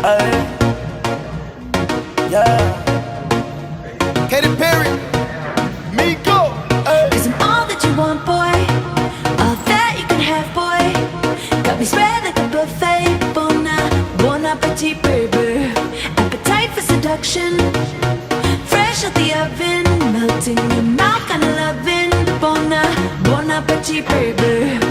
Ay, yeah. Katy Perry, Miko. Cause I'm all that you want, boy. All that you can have, boy. Got me spread like a buffet. Bon appetit, baby. Appetite for seduction. Fresh out the oven. Melting your mouth, kinda loving. Bon appetit, baby.